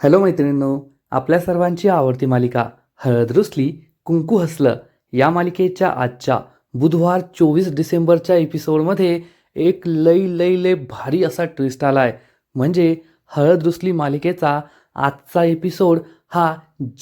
Hello मैत्रिणींनो, आपल्या सर्वांची आवडती मालिका हळद रुसली कुंकू हसलं या मालिकेच्या आजच्या बुधवार 24 डिसेंबरच्या एपिसोडमध्ये एक लई लई लई भारी असा ट्विस्ट आला आहे. म्हणजे हळद रुसली मालिकेचा आजचा एपिसोड हा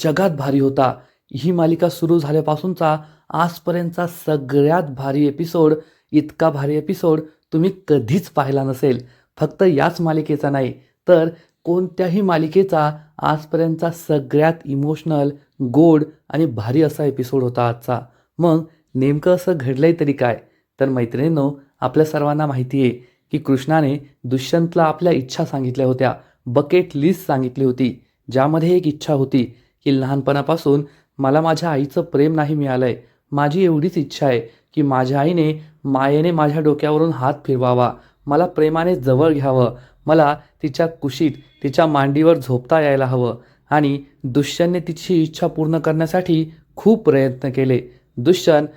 जगात भारी होता. ही मालिका सुरू झाल्यापासूनचा आजपर्यंतचा सगळ्यात भारी एपिसोड. इतका भारी एपिसोड तुम्ही कधीच पाहिला नसेल. फक्त याच मालिकेचा नाही तर कोणत्याही मालिकेचा आजपर्यंतचा सगळ्यात इमोशनल, गोड आणि भारी असा एपिसोड होता आजचा. मग नेमकं असं घडलंय तरी काय? तर मैत्रिणींनो, आपल्या सर्वांना माहिती आहे की कृष्णाने दुष्यंतला आपल्या इच्छा सांगितल्या होत्या. बकेट लिस्ट सांगितली होती, ज्यामध्ये एक इच्छा होती की लहानपणापासून मला माझ्या आईचं प्रेम नाही मिळालंय. माझी एवढीच इच्छा आहे की माझ्या आईने मायेने माझ्या डोक्यावरून हात फिरवावा, मला प्रेमाने जवळ घ्यावं, मला तिच्या कुशीत तिच्या मांडीवर झोपता यायला हवं. आणि दुष्यंतने तिची इच्छा पूर्ण करण्यासाठी खूप प्रयत्न केले. दुष्यंत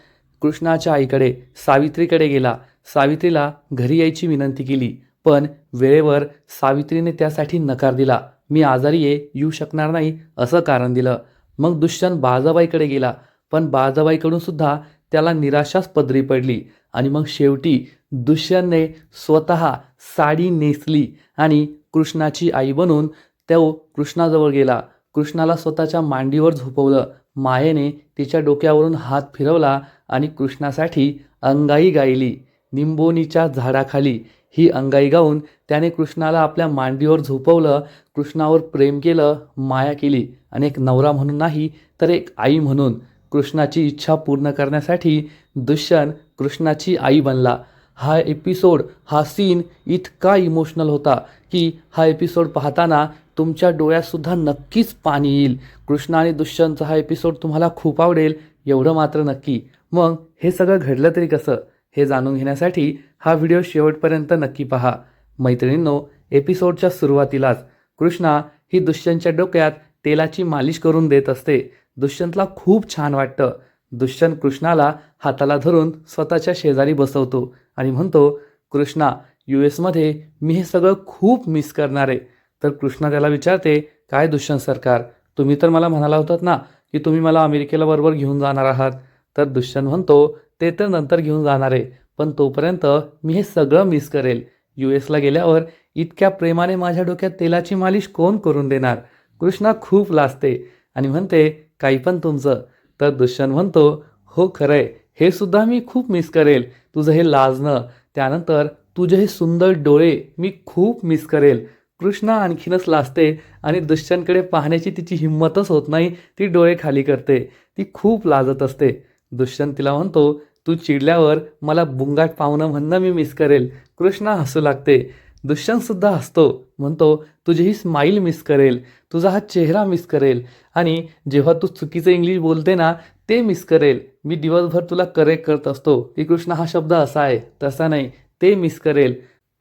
कृष्णाच्या आईकडे सावित्रीकडे गेला. सावित्रीला घरी यायची विनंती केली, पण वेळेवर सावित्रीने त्यासाठी नकार दिला. मी आजारी येऊ शकणार नाही असं कारण दिलं. मग दुष्यंत बाळजाबाईकडे गेला, पण बाळजाबाईकडून सुद्धा त्याला निराशाच पदरी पडली. आणि मग शेवटी दुष्यंतने स्वतः साडी नेसली आणि कृष्णाची आई बनून तो कृष्णाजवळ गेला. कृष्णाला स्वतःच्या मांडीवर झोपवलं, मायेने तिच्या डोक्यावरून हात फिरवला आणि कृष्णासाठी अंगाई गायली. निंबोनीच्या झाडाखाली ही अंगाई गाऊन त्याने कृष्णाला आपल्या मांडीवर झोपवलं, कृष्णावर प्रेम केलं, माया केली. आणि एक नवरा म्हणून नाही तर एक आई म्हणून कृष्णाची इच्छा पूर्ण करण्यासाठी दुष्यंत कृष्णाची आई बनला. हा एपिसोड, हा सीन इतका इमोशनल होता की हा एपिसोड पाहताना तुमच्या डोळ्यातसुद्धा नक्कीच पाणी येईल. कृष्ण आणि दुष्यंतचा हा एपिसोड तुम्हाला खूप आवडेल एवढं मात्र नक्की. मग हे सगळं घडलं तरी कसं, हे जाणून घेण्यासाठी हा व्हिडिओ शेवटपर्यंत नक्की पहा. मैत्रिणींनो, एपिसोडच्या सुरुवातीलाच कृष्णा ही दुष्यंतच्या डोक्यात तेलाची मालिश करून देत असते. दुष्यंतला खूप छान वाटतं. दुष्यंत कृष्णाला हाताला धरून स्वतःच्या शेजारी बसवतो आणि म्हणतो, कृष्णा, US मध्ये मी हे सगळं खूप मिस करणार आहे. तर कृष्णा त्याला विचारते, काय दुष्यंत सरकार, तुम्ही तर मला म्हणाला होतात ना की तुम्ही मला अमेरिकेला बरोबर घेऊन जाणार आहात. तर दुष्यंत म्हणतो, ते तर नंतर घेऊन जाणार आहे, पण तोपर्यंत मी हे सगळं मिस करेल. US ला गेल्यावर इतक्या प्रेमाने माझ्या डोक्यात तेलाची मालिश कोण करून देणार? कृष्णा खूप लाजते आणि म्हणते, काही पण तुमचं. तर दुष्यंत म्हणतो, हो खरंय, हे सुद्धा मी खूप मिस करेल. तुझं हे लाजणं, त्यानंतर तुझे हे सुंदर डोळे मी खूप मिस करेल. कृष्णा आणखीनच लाजते आणि दुष्यंतकडे पाहण्याची तिची हिंमतच होत नाही. ती डोळे खाली करते, ती खूप लाजत असते. दुष्यंत तिला म्हणतो, तू चिडल्यावर मला बुंगाट पाहुणं म्हणणं मी मिस करेल. कृष्णा हसू लागते. दुष्यंतसुद्धा हसतो, म्हणतो, तुझी ही स्माईल मिस करेल, तुझा हा चेहरा मिस करेल, आणि जेव्हा तू चुकीचं इंग्लिश बोलते ना ते मिस करेल. मी दिवसभर तुला करेक्ट करत असतो की कृष्णा हा शब्द असा आहे तसा नाही, ते मिस करेल.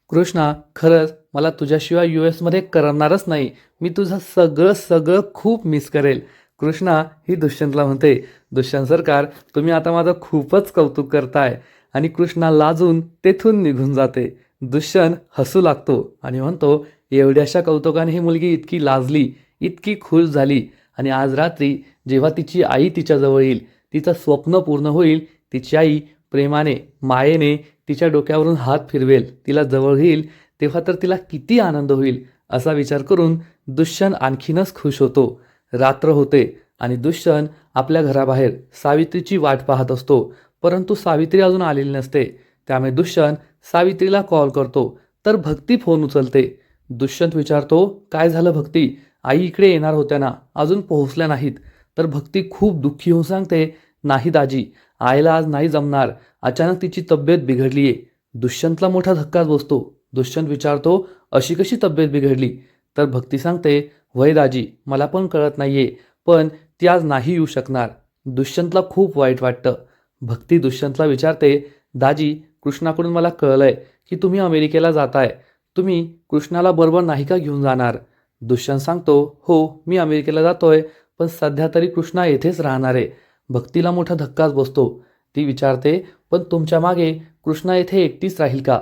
कृष्णा, खरंच मला तुझ्याशिवाय US मध्ये करमणारच नाही. मी तुझं सगळं सगळं खूप मिस करेल. कृष्णा ही दुष्यंतला म्हणते, दुष्यंत सरकार, तुम्ही आता माझं खूपच कौतुक करताय. आणि कृष्णा लाजून तेथून निघून जाते. दुष्यंत हसू लागतो आणि म्हणतो, एवढ्याशा कौतुकाने ही मुलगी इतकी लाजली, इतकी खुश झाली, आणि आज रात्री जेव्हा तिची आई तिच्याजवळ येईल, तिचं स्वप्न पूर्ण होईल, तिची आई प्रेमाने, मायेने तिच्या डोक्यावरून हात फिरवेल, तिला जवळ घेईल, तेव्हा तर तिला किती आनंद होईल. असा विचार करून दुष्यंत आणखीनच खुश होतो. रात्र होते आणि दुष्यंत आपल्या घराबाहेर सावित्रीची वाट पाहत असतो, परंतु सावित्री अजून आलेली नसते. त्यामुळे दुष्यंत सावित्रीला कॉल करतो, तर भक्ती फोन उचलते. दुष्यंत विचारतो, काय झालं भक्ती, आई इकडे येणार होत्या ना, अजून पोहोचल्या नाहीत. तर भक्ती खूप दुःखी होऊन सांगते, नाही दाजी, आईला आज नाही जमणार, अचानक तिची तब्येत बिघडली आहे. दुष्यंतला मोठा धक्काच बसतो. दुष्यंत विचारतो, अशी कशी तब्येत बिघडली? तर भक्ती सांगते, वय दाजी, मला पण कळत नाहीये, पण ती आज नाही येऊ शकणार. दुष्यंतला खूप वाईट वाटतं. भक्ती दुष्यंतला विचारते, दाजी, कृष्णाकडून मला कळलंय की तुम्ही अमेरिकेला जाताय. तुम्ही कृष्णाला बरोबर नाही का घेऊन जाणार? दुष्यंत सांगतो, हो, मी अमेरिकेला जातोय, पण सध्या तरी कृष्णा येथेच राहणार आहे. भक्तीला मोठा धक्काच बसतो. ती विचारते, पण तुमच्या मागे कृष्णा येथे एकटीच राहील का?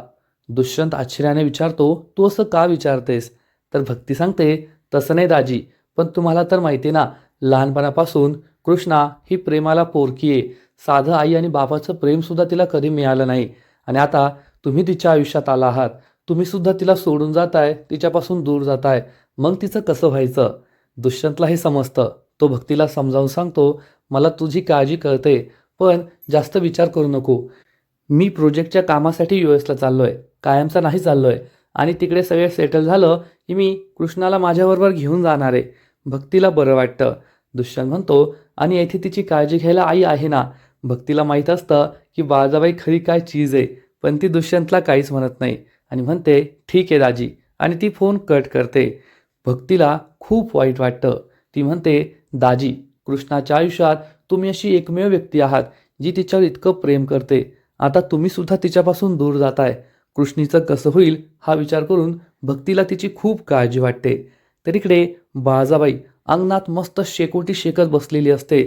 दुष्यंत आश्चर्याने विचारतो, तू असं का विचारतेस? तर भक्ती सांगते, तसं नाही दाजी, पण तुम्हाला तर माहिती आहे ना, लहानपणापासून कृष्णा ही प्रेमाला पोरकी आहे. साधं आई आणि बाबाचं प्रेमसुद्धा तिला कधी मिळालं नाही. आणि आता तुम्ही तिच्या आयुष्यात आला आहात. तुम्ही सुद्धा तिला सोडून जाताय, तिच्यापासून दूर जाताय. मग तिचं कसं व्हायचं? दुष्यंतला हे समजतं. तो भक्तीला समजावून सांगतो, मला तुझी काळजी कळते, पण जास्त विचार करू नको. मी प्रोजेक्टच्या कामासाठी यूएसला चाललोय, कायमचा नाही चाललोय. आणि तिकडे सगळे सेटल झालं की मी कृष्णाला माझ्याबरोबर घेऊन जाणार आहे. भक्तीला बरं वाटतं. दुष्यंत म्हणतो, आणि येथे तिची काळजी घ्यायला आई आहे ना. भक्तीला माहीत असतं की बाळजाबाई खरी काय चीज आहे, पण ती दुष्यंतला काहीच म्हणत नाही आणि म्हणते, ठीक आहे दाजी, आणि ती फोन कट करते. भक्तीला खूप वाईट वाटतं. ती म्हणते, दाजी, कृष्णाच्या आयुष्यात तुम्ही अशी एकमेव व्यक्ती आहात जी तिच्यावर इतकं प्रेम करते. आता तुम्ही सुद्धा तिच्यापासून दूर जाताय. कृष्णीचं कसं होईल हा विचार करून भक्तीला तिची खूप काळजी वाटते. तर इकडे बाळजाबाई अंगणात मस्त शेकोटी शेकत बसलेली असते.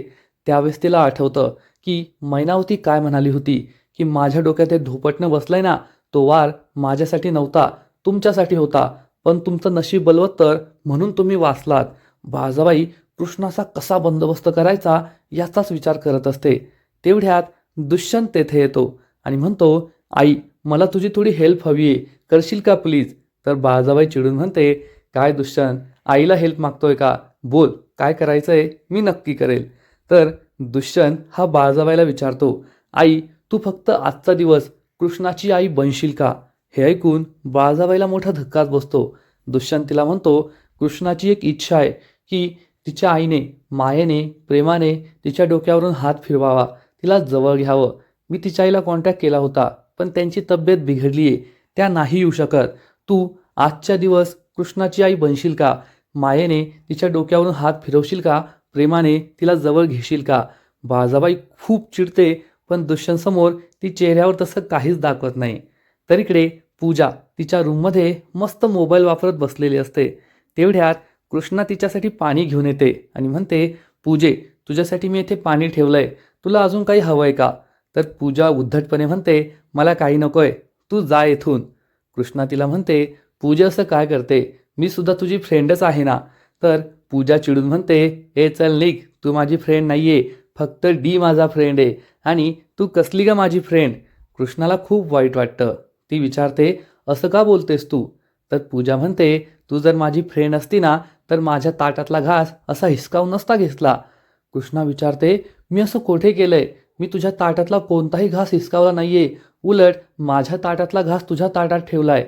त्यावेळेस तिला आठवतं की मैनावती काय म्हणाली होती, की माझ्या डोक्यात हे धोपटणं बसलंय ना, तो वार माझ्यासाठी नव्हता, तुमच्यासाठी होता. पण तुमचं नशीब बलवत्तर म्हणून तुम्ही वाचलात. बाळजाबाई कृष्णाचा कसा बंदोबस्त करायचा याचाच विचार करत असते. तेवढ्यात दुष्यंत तेथे येतो आणि म्हणतो, आई, मला तुझी थोडी हेल्प हवी आहे, करशील का प्लीज? तर बाळजाबाई चिडून म्हणते, काय दुष्यंत, आईला हेल्प मागतोय का? बोल, काय करायचंय, मी नक्की करेल. तर दुष्यंत हा बाळजाबाईला विचारतो, आई, तू फक्त आजचा दिवस कृष्णाची आई बनशील का? हे ऐकून बाळजाबाईला मोठा धक्काच बसतो. दुष्यंत तिला म्हणतो, कृष्णाची एक इच्छा आहे की तिच्या आईने मायेने प्रेमाने तिच्या डोक्यावरून हात फिरवावा, तिला जवळ घ्यावं. मी तिच्या आईला कॉन्टॅक्ट केला होता, पण त्यांची तब्येत बिघडली आहे, त्या नाही येऊ शकत. तू आजच्या दिवस कृष्णाची आई बनशील का? मायेने तिच्या डोक्यावरून हात फिरवशील का? प्रेमाने तिला जवळ घेशील का? बाळजाबाई खूप चिडते, पण दुष्यंतसमोर ती चेहऱ्यावर तसं काहीच दाखवत नाही. तर इकडे पूजा तिच्या रूममध्ये मस्त मोबाईल वापरत बसलेली असते. तेवढ्यात कृष्णा तिच्यासाठी पाणी घेऊन येते आणि म्हणते, पूजे, तुझ्यासाठी मी येथे पाणी ठेवलंय, तुला अजून काही हवंय का? तर पूजा उद्धटपणे म्हणते, मला काही नकोय, तू जा येथून. कृष्णा तिला म्हणते, पूजा असं काय करते, मी सुद्धा तुझी फ्रेंडच आहे ना. तर पूजा चिडून म्हणते, ए चल निघ, तू माझी फ्रेंड नाहीये, फक्त डी माझा फ्रेंड आहे. आणि तू कसली का माझी फ्रेंड? कृष्णाला खूप वाईट वाटतं. ती विचारते, असं का बोलतेस तू? तर पूजा म्हणते, तू जर माझी फ्रेंड असती ना, तर माझ्या ताटातला घास असा हिसकावून नसता घेतला. कृष्णा विचारते, मी असं कोठे केलंय? मी तुझ्या ताटातला कोणताही घास हिसकावला नाहीये, उलट माझ्या ताटातला घास तुझ्या ताटात ठेवलाय.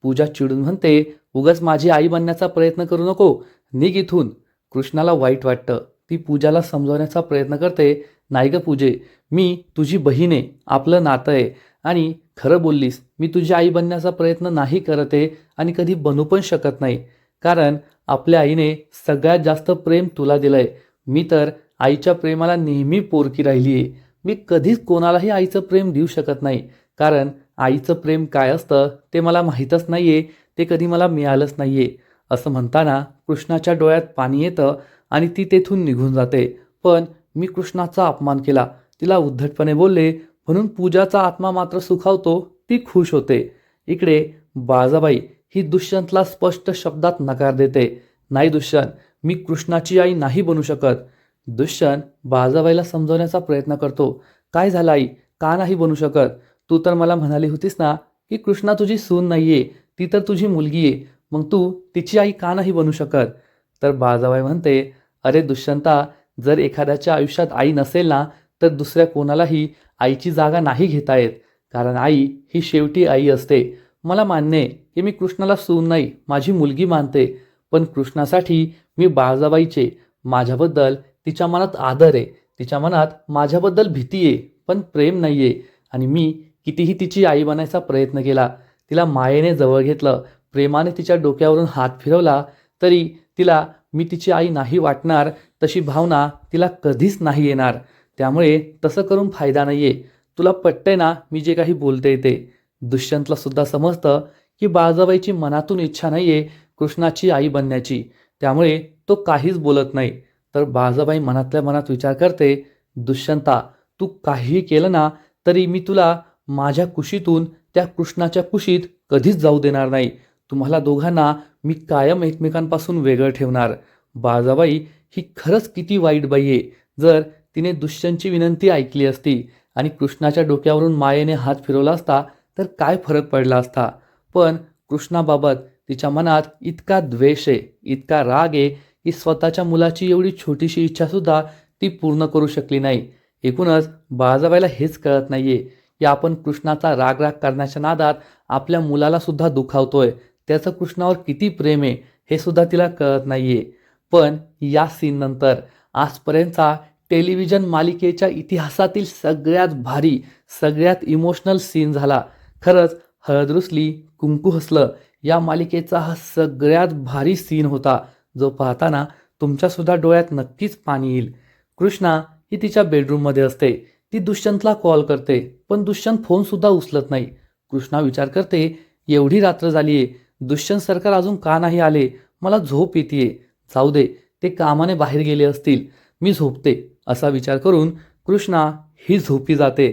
पूजा चिडून म्हणते, उगाच माझी आई बनण्याचा प्रयत्न करू नको, निघ इथून. कृष्णाला वाईट वाटतं. ती पूजाला समजवण्याचा प्रयत्न करते, नाही ग पूजे, मी तुझी बहीण आहे, आपलं नातं आहे. आणि खरं बोललीस, मी तुझी आई बनण्याचा प्रयत्न नाही करत आहे आणि कधी बनू पण शकत नाही. कारण आपल्या आईने सगळ्यात जास्त प्रेम तुला दिलंय. मी तर आईच्या प्रेमाला नेहमी पोरकी राहिली आहे. मी कधीच कोणालाही आईचं प्रेम देऊ शकत नाही. कारण आईचं प्रेम काय असतं ते मला माहीतच नाही आहे, ते कधी मला मिळालंच नाही आहे. असं म्हणताना कृष्णाच्या डोळ्यात पाणी येतं आणि ती तेथून निघून जाते. पण मी कृष्णाचा अपमान केला, तिला उद्धटपणे बोलले, म्हणून पूजाचा आत्मा मात्र सुखावतो, ती खुश होते. इकडे बाळजाबाई ही दुष्यंतला स्पष्ट शब्दात नकार देते, नाही दुष्यंत, मी कृष्णाची आई नाही बनू शकत. दुष्यंत बाळजाबाईला समजवण्याचा प्रयत्न करतो, काय झालं आई, का नाही बनू शकत? तू तर मला म्हणाली होतीस ना की कृष्णा तुझी सून नाहीये, ती तर तुझी मुलगी आहे, मग तू तिची आई का नाही बनू शकत? तर बाळजाबाई म्हणते, अरे दुष्यंता, जर एखाद्याच्या आयुष्यात आई नसेल ना, तर दुसऱ्या कोणालाही आईची जागा नाही घेता येत. कारण आई ही शेवटी आई असते. मला मान्य आहे की मी कृष्णाला सून नाही, माझी मुलगी मानते, पण कृष्णासाठी मी बाळजाबाईचे, माझ्याबद्दल तिच्या मनात आदर आहे, तिच्या मनात माझ्याबद्दल भीती आहे, पण प्रेम नाही आहे. आणि मी कितीही तिची आई बनायचा प्रयत्न केला, तिला मायेने जवळ घेतलं, प्रेमाने तिच्या डोक्यावरून हात फिरवला, तरी तिला मी तिची आई नाही वाटणार, तशी भावना तिला कधीच नाही येणार. त्यामुळे तसं करून फायदा नाही आहे. तुला पटतंय ना मी जे काही बोलते ते? दुष्यंतला सुद्धा समजतं की बाळजाबाईची मनातून इच्छा नाही आहे कृष्णाची आई बनण्याची, त्यामुळे तो काहीच बोलत नाही. तर बाळजाबाई मनातल्या मनात विचार करते, दुष्यंता, तू काहीही केलं ना, तरी मी तुला माझ्या कुशीतून त्या कृष्णाच्या कुशीत कधीच जाऊ देणार नाही. तुम्हाला दोघांना मी कायम एकमेकांपासून वेगळं ठेवणार. बाळजाबाई ही खरंच किती वाईट बाई आहे. जर तिने दुष्यंतची विनंती ऐकली असती आणि कृष्णाच्या डोक्यावरून मायेने हात फिरवला असता तर काय फरक पडला असता. पण कृष्णाबाबत तिच्या मनात इतका द्वेष आहे, इतका राग आहे की स्वतःच्या मुलाची एवढी छोटीशी इच्छासुद्धा ती पूर्ण करू शकली नाही. एकूणच बाळजाबाईला हेच कळत नाहीये की आपण कृष्णाचा राग राग करण्याच्या नादात आपल्या मुलाला सुद्धा दुखावतोय. त्याचं कृष्णावर किती प्रेम आहे हे सुद्धा तिला कळत नाहीये. पण या सीन नंतर आजपर्यंतचा टेलिव्हिजन मालिकेच्या इतिहासातील सगळ्यात भारी, सगळ्यात इमोशनल सीन झाला. खरंच हळद रुसली कुंकू हसलं या मालिकेचा हा सगळ्यात भारी सीन होता, जो पाहताना तुमच्यासुद्धा डोळ्यात नक्कीच पाणी येईल. कृष्णा ही तिच्या बेडरूममध्ये असते. ती दुष्यंतला कॉल करते, पण दुष्यंत फोनसुद्धा उचलत नाही. कृष्णा विचार करते, एवढी रात्र झालीये, दुष्यंत सरकार अजून का नाही आले? मला झोप येतेय. जाऊ दे, ते कामाने बाहेर गेले असतील, मी झोपते असा विचार करून कृष्णा ही झोपी जाते.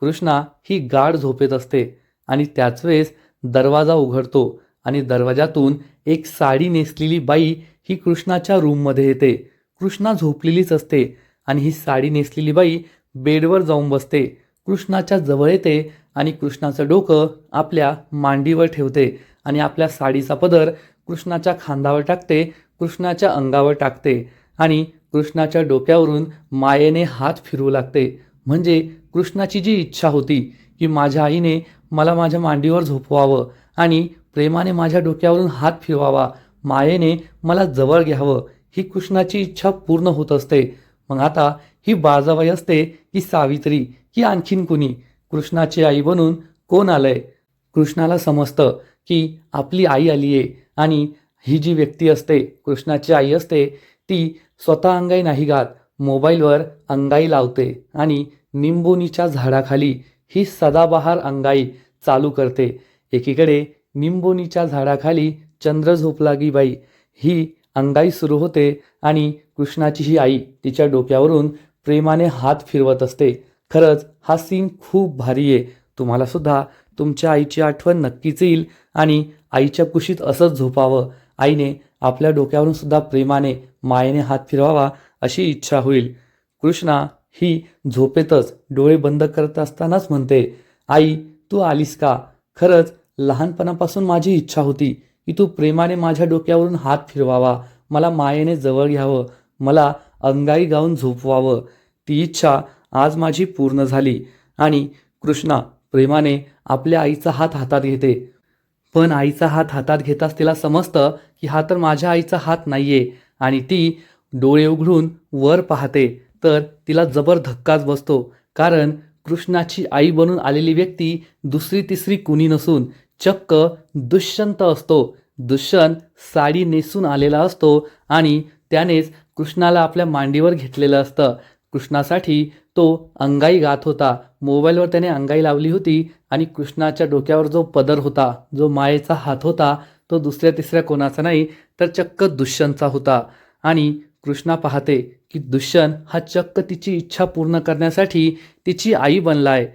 कृष्णा ही गाढ झोपेत असते आणि त्याच वेळेस दरवाजा उघडतो आणि दरवाजातून एक साडी नेसलेली बाई ही कृष्णाच्या रूममध्ये येते. कृष्णा झोपलेलीच असते आणि ही साडी नेसलेली बाई बेडवर जाऊन बसते. कृष्णाच्या जवळ येते आणि कृष्णाचं डोकं आपल्या मांडीवर ठेवते आणि आपल्या साडीचा पदर कृष्णाच्या खांद्यावर टाकते, कृष्णाच्या अंगावर टाकते आणि कृष्णाच्या डोक्यावरून मायेने हात फिरवू लागते. म्हणजे कृष्णाची जी इच्छा होती की माझ्या आईने मला माझ्या मांडीवर झोपवावं आणि प्रेमाने माझ्या डोक्यावरून हात फिरवावा, मायेने मला जवळ घ्यावं, ही कृष्णाची इच्छा पूर्ण होत असते. मग आता ही बाळजाबाई असते की सावित्री की आणखीन कुणी, कृष्णाची आई बनून कोण आलंय? कृष्णाला समजतं की आपली आई आली आहे आणि ही जी व्यक्ती असते कृष्णाची आई असते ती स्वतः अंगाई नाही गात, मोबाईलवर अंगाई लावते आणि निंबोनीच्या झाडाखाली ही सदाबहार अंगाई चालू करते. एकीकडे निंबोनीच्या झाडाखाली चंद्र झोपला गी बाई ही अंगाई सुरू होते आणि कृष्णाची ही आई तिच्या डोक्यावरून प्रेमाने हात फिरवत असते. खरंच हा सीन खूप भारी आहे. तुम्हाला सुद्धा तुमच्या आईची आठवण नक्कीच येईल आणि आईच्या कुशीत असंच झोपावं, आईने आपल्या डोक्यावरून सुद्धा प्रेमाने मायेने हात फिरवावा अशी इच्छा होईल. कृष्णा ही झोपेतच डोळे बंद करत असतानाच म्हणते, आई तू आलीस का? खरंच लहानपणापासून माझी इच्छा होती की तू प्रेमाने माझ्या डोक्यावरून हात फिरवावा, मला मायेने जवळ घ्यावं, मला अंगाई गाऊन झोपवावं. ती इच्छा आज माझी पूर्ण झाली. आणि कृष्णा प्रेमाने आपल्या आईचा हात हातात घेते. पण आईचा हात हातात घेताच तिला समजतं की हा तर माझ्या आईचा हात नाहीये आणि ती डोळे उघडून वर पाहते तर तिला जबर धक्काच बसतो. कारण कृष्णाची आई बनून आलेली व्यक्ती दुसरी तिसरी कुणी नसून चक्क दुष्यंत असतो. दुष्यंत साडी नेसून आलेला असतो आणि त्यानेच कृष्णाला आपल्या मांडीवर घेतलेलं असतं. कृष्णासाठी तो अंगाई गात होता. मोबाईलवर त्याने अंगाई लावली होती आणि कृष्णाच्या डोक्यावर जो पदर होता, जो मायेचा हात होता, तो दुसऱ्या तिसऱ्या कोणाचा नाही तर चक्क दुष्यंतचा होता. आणि कृष्णा पाहते की दुष्यंत हा चक्क तिची इच्छा पूर्ण करण्यासाठी तिची आई बनलाय.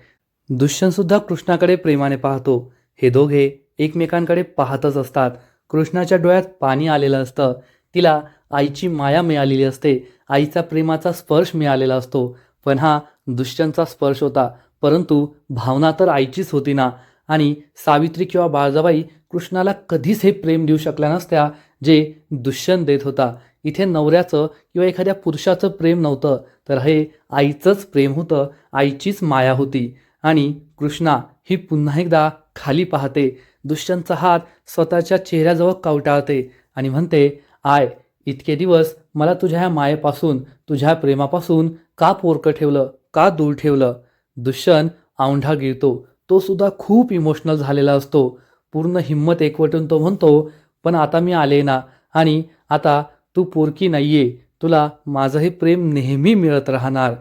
दुष्यंत सुद्धा कृष्णाकडे प्रेमाने पाहतो. हे दोघे एकमेकांकडे पाहतच असतात. कृष्णाच्या डोळ्यात पाणी आलेलं असतं. तिला आईची माया मिळालेली असते, आईचा प्रेमाचा स्पर्श मिळालेला असतो. पण हा दुष्यंतचा स्पर्श होता, परंतु भावना तर आईचीच होती ना. आणि सावित्री किंवा बाळजाबाई कृष्णाला कधीच हे प्रेम देऊ शकल्या नसत्या जे दुष्यंत देत होता. इथे नवऱ्याचं किंवा एखाद्या पुरुषाचं प्रेम नव्हतं, तर हे आईचंच प्रेम होतं, आईचीच माया होती. आणि कृष्णा ही पुन्हा एकदा खाली पाहते. दुष्यंतचा हात स्वतःच्या चेहऱ्याजवळ कवटाळते आणि म्हणते, आय इतके दिवस मला तुझ्या ह्या मायेपासून, तुझ्या प्रेमापासून का पोरकं ठेवलं, का दूर ठेवलं? दुष्यंत औंढा गिळतो. तो सुद्धा खूप इमोशनल झालेला असतो. पूर्ण हिंमत एकवटून तो म्हणतो, पण आता मी आले ना आणि आता तू पोरकी नाहीये, तुला माझं हे प्रेम नेहमी मिळत राहणार.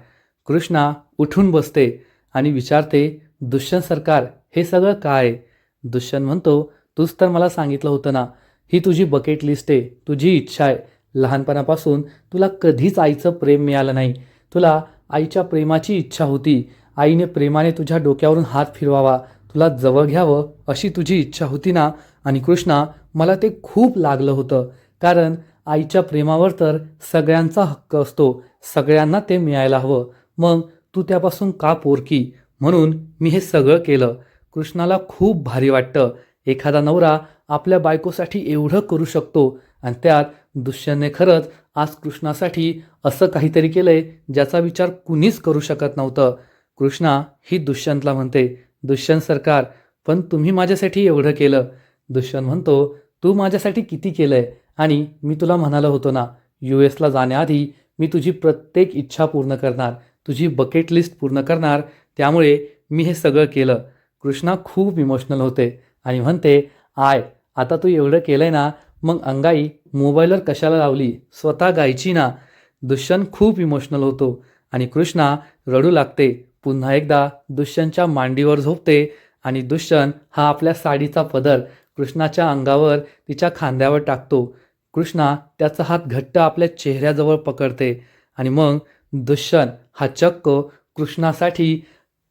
कृष्णा उठून बसते आणि विचारते, दुष्यंत सरकार हे सगळं काय? दुष्यंत म्हणतो, तूच तर मला सांगितलं होतं ना, ही तुझी बकेट लिस्ट आहे, तुझी इच्छा आहे. लहानपणापासून तुला कधीच आईचं प्रेम मिळालं नाही, तुला आईच्या प्रेमाची इच्छा होती. आईने प्रेमाने तुझ्या डोक्यावरून हात फिरवावा, तुला जवळ घ्यावं अशी तुझी इच्छा होती ना. आणि कृष्णा मला ते खूप लागलं होतं, कारण आईच्या प्रेमावर तर सगळ्यांचा हक्क असतो, सगळ्यांना ते मिळायला हवं. मग तू त्यापासून का पोरकी? म्हणून मी हे सगळं केलं. कृष्णाला खूप भारी वाटतं, एखादा नवरा आपल्या बायकोसाठी एवढं करू शकतो आणि त्यात दुष्यंतने खरंच आज कृष्णासाठी असं काहीतरी केलंय ज्याचा विचार कुणीच करू शकत नव्हतं. कृष्णा ही दुष्यंतला म्हणते, दुष्यंत सरकार, पण तुम्ही माझ्यासाठी एवढं केलं. दुष्यंत म्हणतो, तू माझ्यासाठी किती केलंय? आणि मी तुला म्हणालो होतो ना, US ला जाण्याआधी मी तुझी प्रत्येक इच्छा पूर्ण करणार, तुझी बकेट लिस्ट पूर्ण करणार, त्यामुळे मी हे सगळं केलं. कृष्णा खूप इमोशनल होते आणि म्हणते, आता तू एवढं केलंय ना, मग अंगाई मोबाईलवर कशाला लावली? स्वतः गायची ना. दुष्यंत खूप इमोशनल होतो आणि कृष्णा रडू लागते. पुन्हा एकदा दुष्यंतच्या मांडीवर झोपते आणि दुष्यंत हा आपल्या साडीचा पदर कृष्णाच्या अंगावर तिच्या खांद्यावर टाकतो. कृष्णा त्याचा हात घट्ट आपल्या चेहऱ्याजवळ पकडते आणि मग दुष्यंत हा चक्क कृष्णासाठी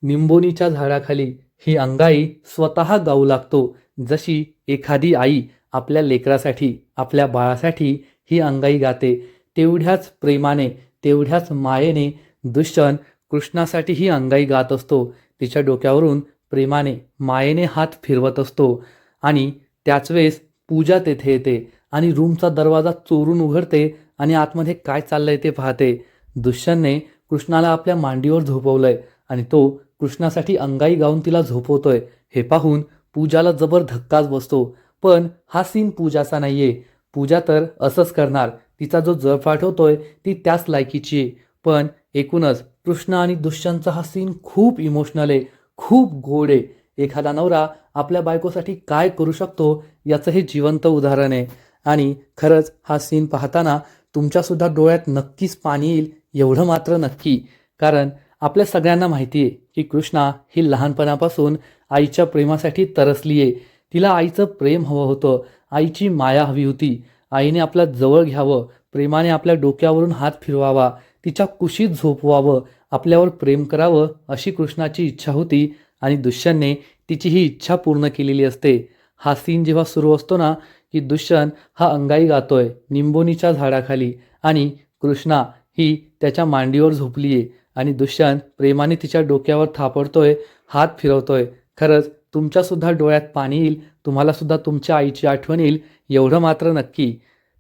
निंबोनीच्या झाडाखाली ही अंगाई स्वतः गाऊ लागतो, जशी एखादी आई आपल्या लेकरासाठी, आपल्या बाळासाठी ही अंगाई गाते. तेवढ्याच प्रेमाने, तेवढ्याच मायेने दुष्यंत कृष्णासाठी ही अंगाई गात असतो. तिच्या डोक्यावरून प्रेमाने, मायेने हात फिरवत असतो आणि त्याच वेळेस पूजा तेथे येते आणि रूमचा दरवाजा चोरून उघडते आणि आतमध्ये काय चाललंय ते पाहते. दुष्यंतने कृष्णाला आपल्या मांडीवर झोपवलंय आणि तो कृष्णासाठी अंगाई गाऊन तिला झोपवतोय. हे पाहून पूजाला जबर धक्काच बसतो. पण हा सीन पूजाचा नाहीये. पूजा तर असंच करणार, तिचा जो जप पाठवतोय ती त्याच लायकीची आहे. पण एकूणच कृष्ण आणि दुष्यंतचा हा सीन खूप इमोशनल आहे, खूप गोड आहे. एखादा नवरा आपल्या बायकोसाठी काय करू शकतो याचं हे जिवंत उदाहरण आहे. आणि खरंच हा सीन पाहताना तुमच्यासुद्धा डोळ्यात नक्कीच पाणी येईल, एवढं मात्र नक्की. कारण आपल्या सगळ्यांना माहिती आहे की कृष्णा ही लहानपणापासून आईच्या प्रेमासाठी तरसली आहे. तिला आईचं प्रेम हवं होतं, आईची माया हवी होती. आईने आपल्या जवळ घ्यावं, प्रेमाने आपल्या डोक्यावरून हात फिरवावा, तिच्या कुशीत झोपवावं, आपल्यावर प्रेम करावं अशी कृष्णाची इच्छा होती आणि दुष्यंतने तिची ही इच्छा पूर्ण केलेली असते. हा सीन जेव्हा सुरू असतो ना, की दुष्यंत हा अंगाई गातोय निंबोनीच्या झाडाखाली आणि कृष्णा ही त्याच्या मांडीवर झोपली आहे आणि दुष्यंत प्रेमाने तिच्या डोक्यावर थापडतोय, हात फिरवतोय. खरंच तुमच्यासुद्धा डोळ्यात पाणी येईल, तुम्हालासुद्धा तुमच्या आईची आठवण येईल, एवढं मात्र नक्की.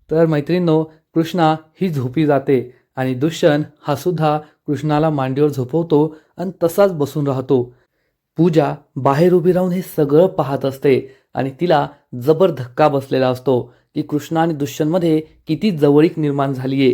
तर मैत्रिणींनो, कृष्णा ही झोपी जाते आणि दुष्यंत हा सुद्धा कृष्णाला मांडीवर झोपवतो आणि तसाच बसून राहतो. पूजा बाहेर उभी राहून हे सगळं पाहत असते आणि तिला जबर धक्का बसलेला असतो की कृष्णा आणि दुष्यंतमध्ये किती जवळीक निर्माण झाली आहे.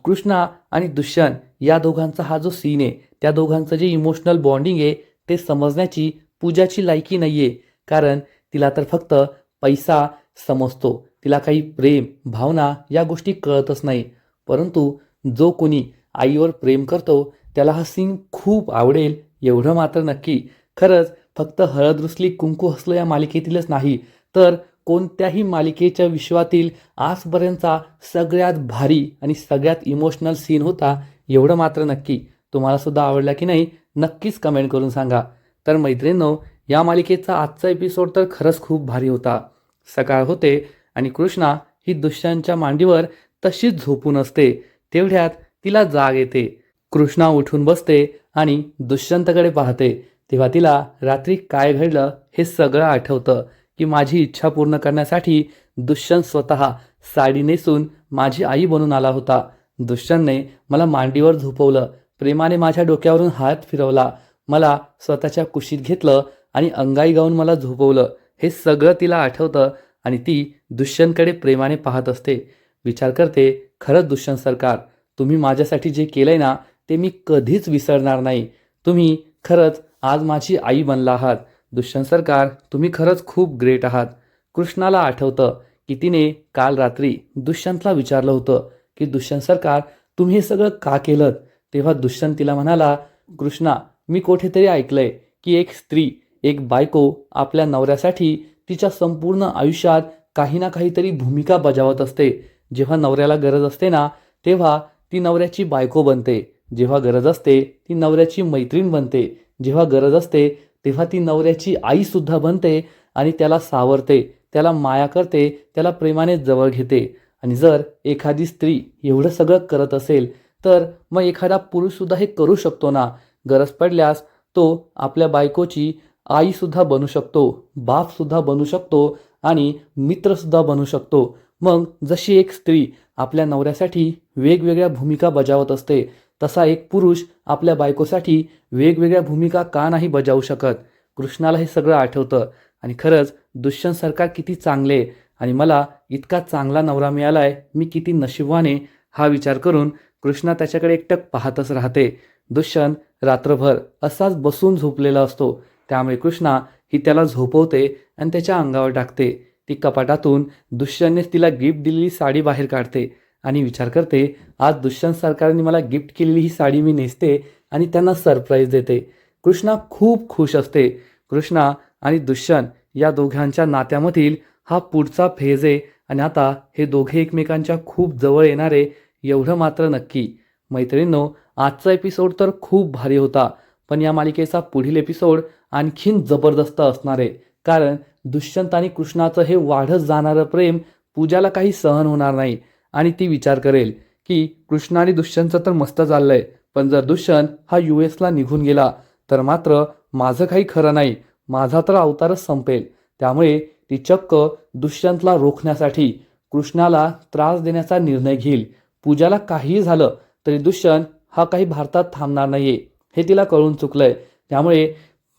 कृष्णा आणि दुष्यंत या दोघांचा हा जो सीन आहे, त्या दोघांचं जे इमोशनल बॉन्डिंग आहे ते समजण्याची पूजाची लायकी नाही आहे. कारण तिला तर फक्त पैसा समजतो, तिला काही प्रेम, भावना या गोष्टी कळतच नाही. परंतु जो कोणी आईवर प्रेम करतो त्याला हा सीन खूप आवडेल, एवढं मात्र नक्की. खरंच फक्त हळद रुसली कुंकू हसलं या मालिकेतीलच नाही, तर कोणत्याही मालिकेच्या विश्वातील आजपर्यंतचा सगळ्यात भारी आणि सगळ्यात इमोशनल सीन होता, एवढं मात्र नक्की. तुम्हाला सुद्धा आवडला की नाही नक्कीच कमेंट करून सांगा. तर मैत्रिणींनो, या मालिकेचा आजचा एपिसोड तर खरंच खूप भारी होता. सकाळ होते आणि कृष्णा ही दुष्यंतच्या मांडीवर तशीच झोपून असते. तेवढ्यात तिला जाग येते. कृष्णा उठून बसते आणि दुष्यंतकडे पाहते. तेव्हा तिला रात्री काय घडलं हे सगळं आठवतं की माझी इच्छा पूर्ण करण्यासाठी दुष्यंत स्वतः साडी नेसून माझी आई बनून आला होता. दुष्यंतने मला मांडीवर झोपवलं, प्रेमाने माझ्या डोक्यावरून हात फिरवला, मला स्वतःच्या कुशीत घेतलं आणि अंगाई गाऊन मला झोपवलं. हे सगळं तिला आठवतं आणि ती दुष्यंतकडे प्रेमाने पाहत असते. विचार करते, खरंच दुष्यंत सरकार, तुम्ही माझ्यासाठी जे केलंय ना ते मी कधीच विसरणार नाही. तुम्ही खरंच आज माझी आई बनला आहात. दुष्यंत सरकार, तुम्ही खरंच खूप ग्रेट आहात. कृष्णाला आठवतं की तिने काल रात्री दुष्यंतला विचारलं होतं की दुष्यंत सरकार, तुम्ही हे सगळं का केलं? तेव्हा दुष्यंत तिला म्हणाला, कृष्णा, मी कुठेतरी ऐकलंय की एक स्त्री, एक बायको आपल्या नवऱ्यासाठी तिच्या संपूर्ण आयुष्यात काही ना काहीतरी भूमिका बजावत असते. जेव्हा नवऱ्याला गरज असते ना तेव्हा ती नवऱ्याची बायको बनते, जेव्हा गरज असते ती नवऱ्याची मैत्रीण बनते, जेव्हा गरज असते तेव्हा ती नवऱ्याची आई सुद्धा बनते आणि त्याला सावरते, त्याला माया करते, त्याला प्रेमाने जवळ घेते. आणि जर एखादी स्त्री एवढं सगळं करत असेल तर मग एखादा पुरुषसुद्धा हे करू शकतो ना. गरज पडल्यास तो आपल्या बायकोची आईसुद्धा बनू शकतो, बापसुद्धा बनू शकतो आणि मित्रसुद्धा बनू शकतो. मग जशी एक स्त्री आपल्या नवऱ्यासाठी वेगवेगळ्या भूमिका बजावत असते, तसा एक पुरुष आपल्या बायकोसाठी वेगवेगळ्या भूमिका का नाही बजावू शकत. कृष्णाला हे सगळं आठवतं आणि खरंच दुष्यंत सरकार किती चांगले आणि मला इतका चांगला नवरा मिळालाय, मी किती नशिबवाने, हा विचार करून कृष्णा त्याच्याकडे एकटक पाहतच राहते. दुष्यंत रात्रभर असाच बसून झोपलेला असतो, त्यामुळे कृष्णा ही त्याला झोपवते आणि त्याच्या अंगावर टाकते. ती कपाटातून दुष्यंतने तिला गिफ्ट दिलेली साडी बाहेर काढते आणि विचार करते, आज दुष्यंत सरकारने मला गिफ्ट केलेली ही साडी मी नेसते आणि त्यांना सरप्राईज देते. कृष्णा खूप खुश असते. कृष्णा आणि दुष्यंत या दोघांच्या नात्यामधील हा पुढचा फेज आहे आणि आता हे दोघे एकमेकांच्या खूप जवळ येणारे, एवढं मात्र नक्की. मैत्रिणींनो, आजचा एपिसोड तर खूप भारी होता, पण या मालिकेचा पुढील एपिसोड आणखीन जबरदस्त असणार आहे. कारण दुष्यंत आणि कृष्णाचं हे वाढत जाणारं प्रेम पूजाला काही सहन होणार नाही आणि ती विचार करेल की कृष्णा आणि दुष्यंतचं तर मस्त चाललंय, पण जर दुष्यंत हा US ला निघून गेला तर मात्र माझं काही खरं नाही, माझा तर अवतारच संपेल. त्यामुळे ती चक्क दुष्यंतला रोखण्यासाठी कृष्णाला त्रास देण्याचा निर्णय घेईल. पूजाला काहीही झालं तरी दुष्यंत हा काही भारतात थांबणार नाहीये, हे तिला कळून चुकलंय. त्यामुळे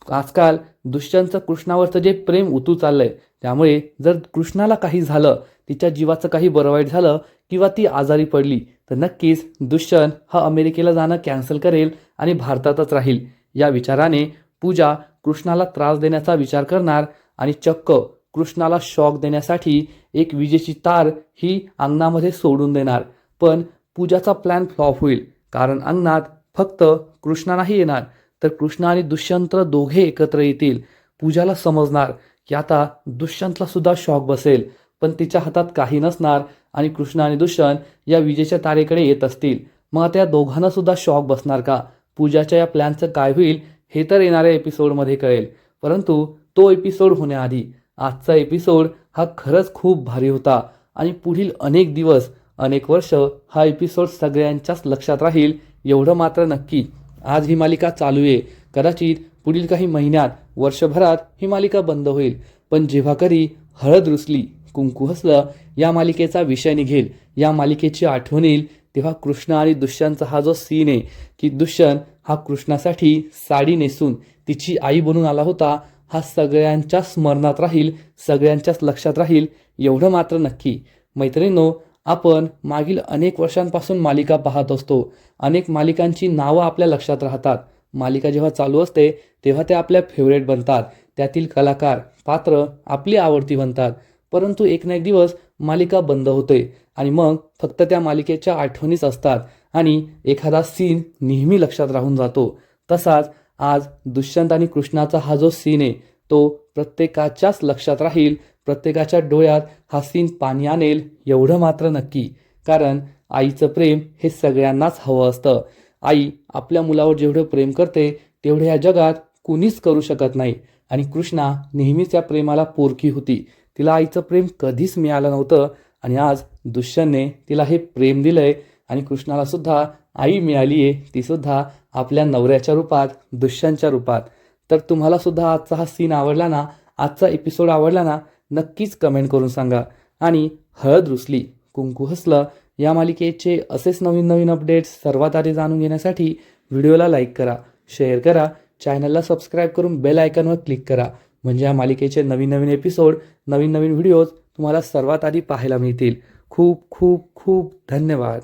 आजकाल दुष्यंतचं कृष्णावरचं जे प्रेम उतू चाललंय, त्यामुळे जर कृष्णाला काही झालं, तिच्या जीवाचं काही बरं वाईट झालं किंवा ती आजारी पडली तर नक्कीच दुष्यंत हा अमेरिकेला जाणं कॅन्सल करेल आणि भारतातच राहील. या विचाराने पूजा कृष्णाला त्रास देण्याचा विचार करणार आणि चक्क कृष्णाला शॉक देण्यासाठी एक विजेची तार ही अंगणामध्ये सोडून देणार. पण पूजाचा प्लॅन फ्लॉप होईल, कारण अंगणात फक्त कृष्णा नाही येणार तर कृष्णा आणि दुष्यंत दोघे एकत्र येतील. पूजाला समजणार की आता दुष्यंतला सुद्धा शॉक बसेल, पण तिच्या हातात काही नसणार आणि कृष्णा आणि दुष्यंत या विजेच्या तारेकडे येत असतील. मग त्या दोघांना सुद्धा शॉक बसणार का? पूजाच्या या प्लॅनचं काय होईल हे तर येणाऱ्या एपिसोडमध्ये कळेल. परंतु तो एपिसोड होण्याआधी आजचा एपिसोड हा खरंच खूप भारी होता आणि पुढील अनेक दिवस, अनेक वर्ष हा एपिसोड सगळ्यांच्याच लक्षात राहील, एवढं मात्र नक्की. आज ही मालिका चालू आहे, कदाचित पुढील काही महिन्यात, वर्षभरात ही मालिका बंद होईल, पण जेव्हा कधी हळद रुसली कुंकू हसलं या मालिकेचा विषय निघेल, या मालिकेची आठवण येईल, तेव्हा कृष्ण आणि दुष्यंतचा हा जो सीन आहे की दुष्यंत हा कृष्णासाठी साडी नेसून तिची आई बनून आला होता, हा सगळ्यांच्या स्मरणात राहील, सगळ्यांच्याच लक्षात राहील, एवढं मात्र नक्की. मैत्रिणींनो, आपण मागील अनेक वर्षांपासून मालिका पाहत असतो, अनेक मालिकांची नावं आपल्या लक्षात राहतात. मालिका जेव्हा चालू असते तेव्हा ते आपल्या फेवरेट बनतात, त्यातील कलाकार, पात्र आपली आवडती बनतात. परंतु एक ना एक दिवस मालिका बंद होते आणि मग फक्त त्या मालिकेच्या आठवणीच असतात आणि एखादा सीन नेहमी लक्षात राहून जातो. तसाच आज दुष्यंत आणि कृष्णाचा हा जो सीन आहे तो प्रत्येकाच्याच लक्षात राहील, प्रत्येकाच्या डोळ्यात हा सीन पाणी आणेल, एवढं मात्र नक्की. कारण आईचं प्रेम हे सगळ्यांनाच हवं असतं. आई आपल्या मुलावर जेवढं प्रेम करते तेवढे या जगात कुणीच करू शकत नाही आणि कृष्णा नेहमीच या प्रेमाला पोरकी होती. तिला आईचं प्रेम कधीच मिळालं नव्हतं आणि आज दुष्यंतने तिला हे प्रेम दिलंय आणि कृष्णाला सुद्धा आई मिळाली आहे, ती सुद्धा आपल्या नवऱ्याच्या रूपात, दुष्यंतच्या रूपात. तर तुम्हाला सुद्धा आजचा हा सीन आवडला ना, आजचा एपिसोड आवडला ना, नक्कीच कमेंट करून सांगा. आणि हळद रुसली कुंकू हसलं या मालिकेचे असेच नवीन नवीन अपडेट्स सर्वात आधी जाणून घेण्यासाठी व्हिडिओला लाईक करा, शेअर करा, चॅनलला सबस्क्राईब करून बेल आयकॉनवर क्लिक करा. म्हणजे या मालिकेचे नवीन नवीन एपिसोड, नवीन नवीन व्हिडिओज तुम्हाला सर्वात आधी पाहायला मिळतील. खूप खूप खूप धन्यवाद.